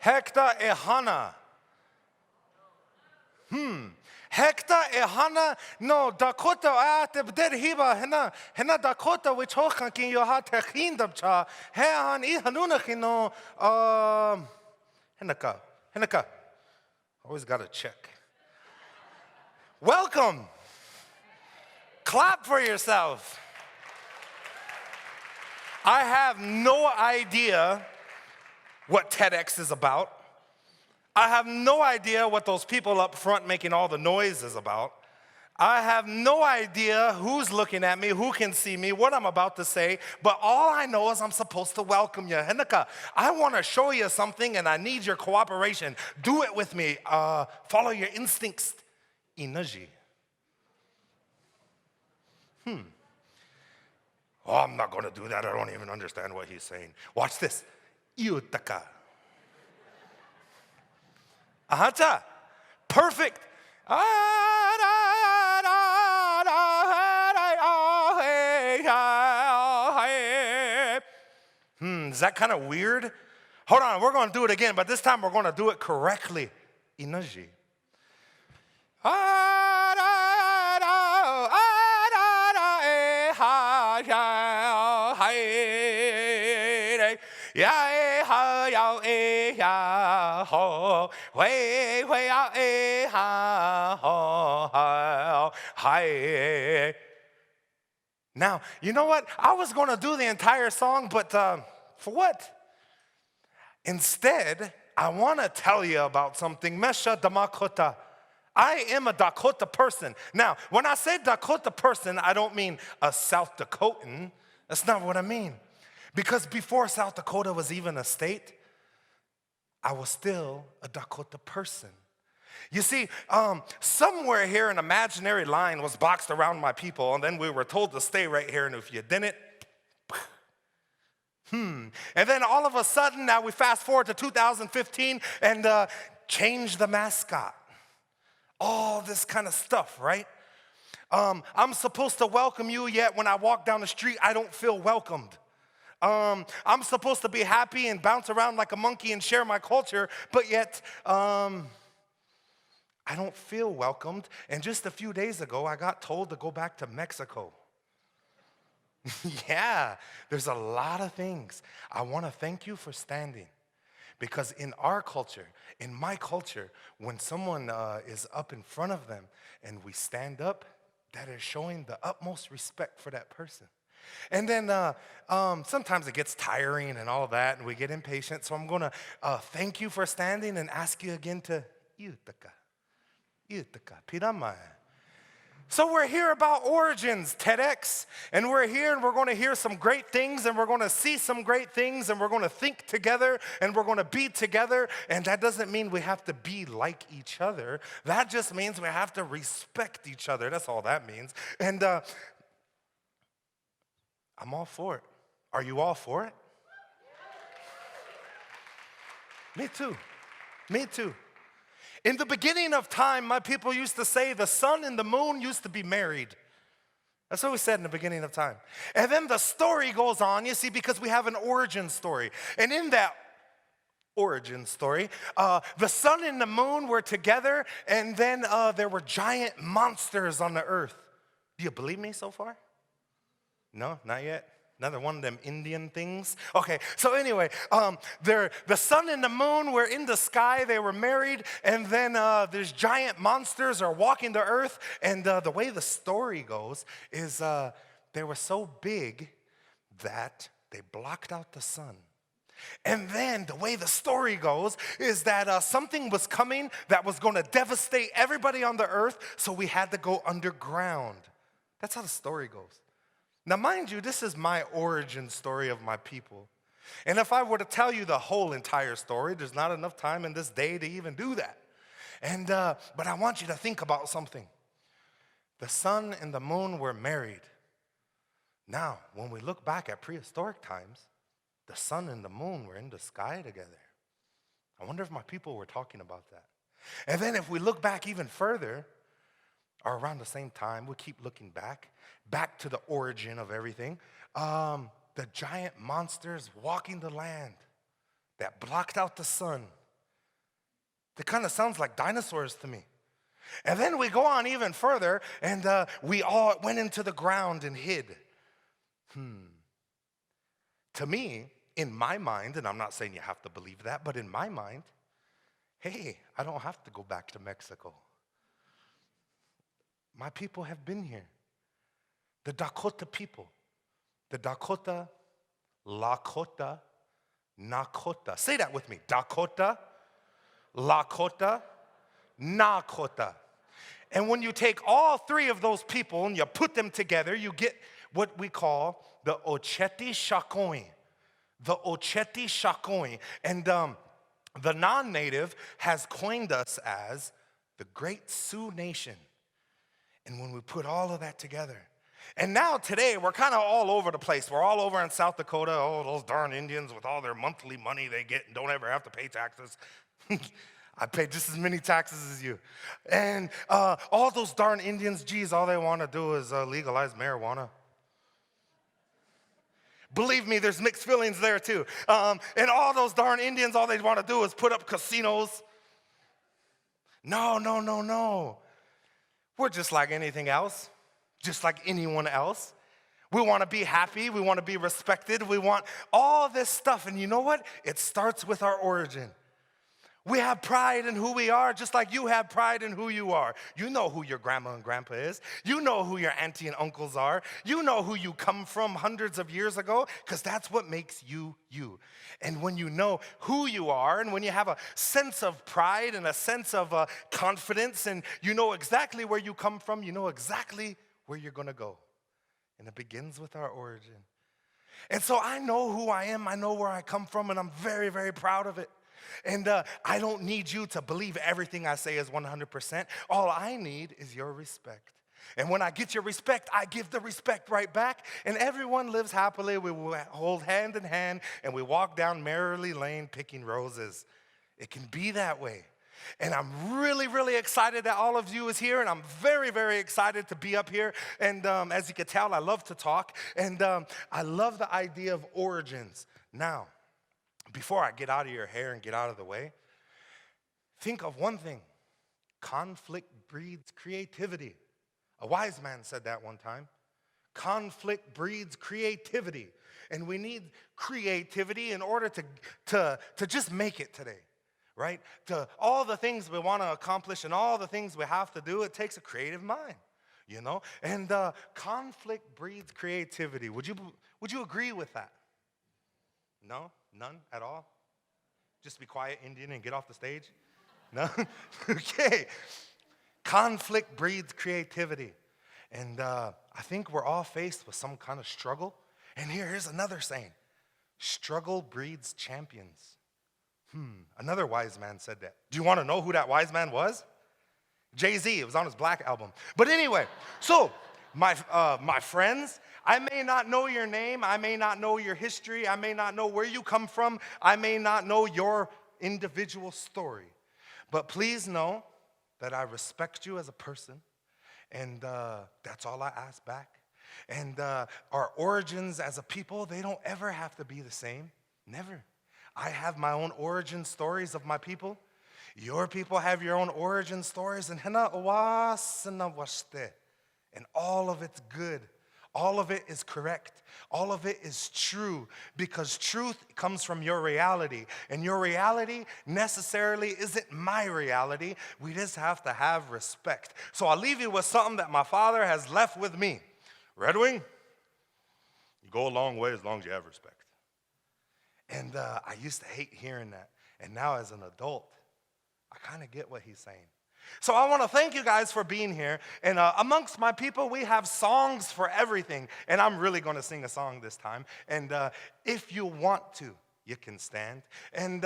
Hector e hana. Hector e hana no Dakota te bder hiba hena Dakota which hokan kin yo ha te khindam cha he han I hanuna kino henaka. Always got to check. Welcome. Clap for yourself. I have no idea what TEDx is about. I have no idea what those people up front making all the noise is about. I have no idea who's looking at me, who can see me, what I'm about to say, but all I know is I'm supposed to welcome you. Henaka, I want to show you something and I need your cooperation. Do it with me. Follow your instincts. Inaji. Oh, I'm not going to do that. I don't even understand what he's saying. Watch this. Iutaka. Ahata. Perfect. Is that kind of weird? Hold on, we're going to do it again, but this time we're going to do it correctly. Inaji. Now, you know what? I was going to do the entire song, but for what? Instead, I want to tell you about something. Mesha Damakota. I am a Dakota person. Now, when I say Dakota person, I don't mean a South Dakotan. That's not what I mean. Because before South Dakota was even a state, I was still a Dakota person. You see, somewhere here an imaginary line was boxed around my people, and then we were told to stay right here, and if you didn't, And then all of a sudden, now we fast forward to 2015 and change the mascot. All this kind of stuff, right? I'm supposed to welcome you, yet when I walk down the street, I don't feel welcomed. I'm supposed to be happy and bounce around like a monkey and share my culture, but yet I don't feel welcomed. And just a few days ago, I got told to go back to Mexico. Yeah, there's a lot of things. I want to thank you for standing. Because in our culture, in my culture, when someone is up in front of them and we stand up, that is showing the utmost respect for that person. And then sometimes it gets tiring and all that, and we get impatient. So I'm going to thank you for standing and ask you again to Iutaka, Piramaya. So we're here about origins, TEDx, and we're here and we're going to hear some great things and we're going to see some great things and we're going to think together and we're going to be together. And that doesn't mean we have to be like each other. That just means we have to respect each other. That's all that means. And I'm all for it. Are you all for it? Me too. Me too. In the beginning of time, my people used to say the sun and the moon used to be married. That's what we said in the beginning of time. And then the story goes on, you see, because we have an origin story. And in that origin story, the sun and the moon were together, and then there were giant monsters on the earth. Do you believe me so far? No, not yet. Another one of them Indian things. Okay, so anyway, the sun and the moon were in the sky. They were married, and then there's giant monsters are walking the earth. And the way the story goes is they were so big that they blocked out the sun. And then the way the story goes is that something was coming that was going to devastate everybody on the earth, so we had to go underground. That's how the story goes. Now, mind you, this is my origin story of my people. And if I were to tell you the whole entire story, there's not enough time in this day to even do that. And but I want you to think about something. The sun and the moon were married. Now, when we look back at prehistoric times, the sun and the moon were in the sky together. I wonder if my people were talking about that. And then if we look back even further, or around the same time, we keep looking back to the origin of everything. The giant monsters walking the land that blocked out the sun. That kind of sounds like dinosaurs to me. And then we go on even further, and we all went into the ground and hid. To me, in my mind, and I'm not saying you have to believe that, but in my mind, hey, I don't have to go back to Mexico. My people have been here. The Dakota people. The Dakota, Lakota, Nakota. Say that with me. Dakota, Lakota, Nakota. And when you take all three of those people and you put them together, you get what we call the Ocheti Shakoi. The Ocheti Shakoi. And the non-native has coined us as the Great Sioux Nation. And when we put all of that together, and now today we're kind of all over the place. We're all over in South Dakota. Oh, those darn Indians with all their monthly money they get and don't ever have to pay taxes. I pay just as many taxes as you. And all those darn Indians, geez, all they want to do is legalize marijuana. Believe me, there's mixed feelings there too. And all those darn Indians, all they want to do is put up casinos. No. We're just like anything else, just like anyone else. We want to be happy. We want to be respected. We want all this stuff. And you know what? It starts with our origin. We have pride in who we are, just like you have pride in who you are. You know who your grandma and grandpa is. You know who your auntie and uncles are. You know who you come from hundreds of years ago, because that's what makes you, you. And when you know who you are, and when you have a sense of pride and a sense of confidence, and you know exactly where you come from, you know exactly where you're going to go. And it begins with our origin. And so I know who I am. I know where I come from, and I'm very, very proud of it. And I don't need you to believe everything I say is 100%. All I need is your respect. And when I get your respect, I give the respect right back. And everyone lives happily. We hold hand in hand, and we walk down Merrily Lane picking roses. It can be that way. And I'm really, really excited that all of you is here, and I'm very, very excited to be up here. And as you can tell, I love to talk, and I love the idea of origins. Now, before I get out of your hair and get out of the way, think of one thing. Conflict breeds creativity. A wise man said that one time. Conflict breeds creativity. And we need creativity in order to just make it today, right? To all the things we want to accomplish and all the things we have to do, it takes a creative mind, you know? And conflict breeds creativity. Would you agree with that? No? None at all? Just be quiet, Indian, and get off the stage? No? Okay. Conflict breeds creativity. And I think we're all faced with some kind of struggle. And here's another saying. Struggle breeds champions. Another wise man said that. Do you want to know who that wise man was? Jay-Z. It was on his Black album. But anyway, so my friends, I may not know your name. I may not know your history. I may not know where you come from. I may not know your individual story. But please know that I respect you as a person. And that's all I ask back. And our origins as a people, they don't ever have to be the same. Never. I have my own origin stories of my people. Your people have your own origin stories. And all of it's good. All of it is correct. All of it is true, because truth comes from your reality. And your reality necessarily isn't my reality. We just have to have respect. So I'll leave you with something that my father has left with me. Redwing, you go a long way as long as you have respect. And I used to hate hearing that. And now as an adult, I kind of get what he's saying. So I want to thank you guys for being here. And amongst my people, we have songs for everything. And I'm really going to sing a song this time. And if you want to, you can stand. And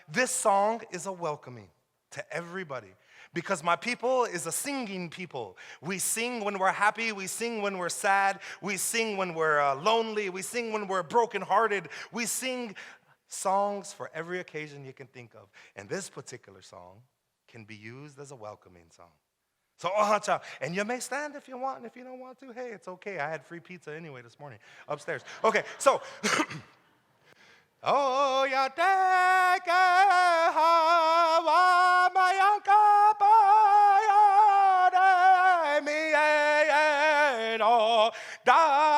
this song is a welcoming to everybody. Because my people is a singing people. We sing when we're happy. We sing when we're sad. We sing when we're lonely. We sing when we're brokenhearted. We sing songs for every occasion you can think of. And this particular song can be used as a welcoming song. So, and you may stand if you want, and if you don't want to, hey, it's okay. I had free pizza anyway this morning upstairs. Okay, so, oh, ya take hawa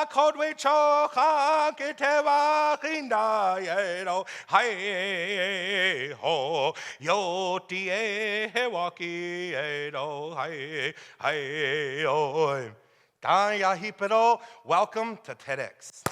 kodwe choka ke te wakinda ye no hai ho yo ti e he waki e no hai oi. Welcome to TEDx.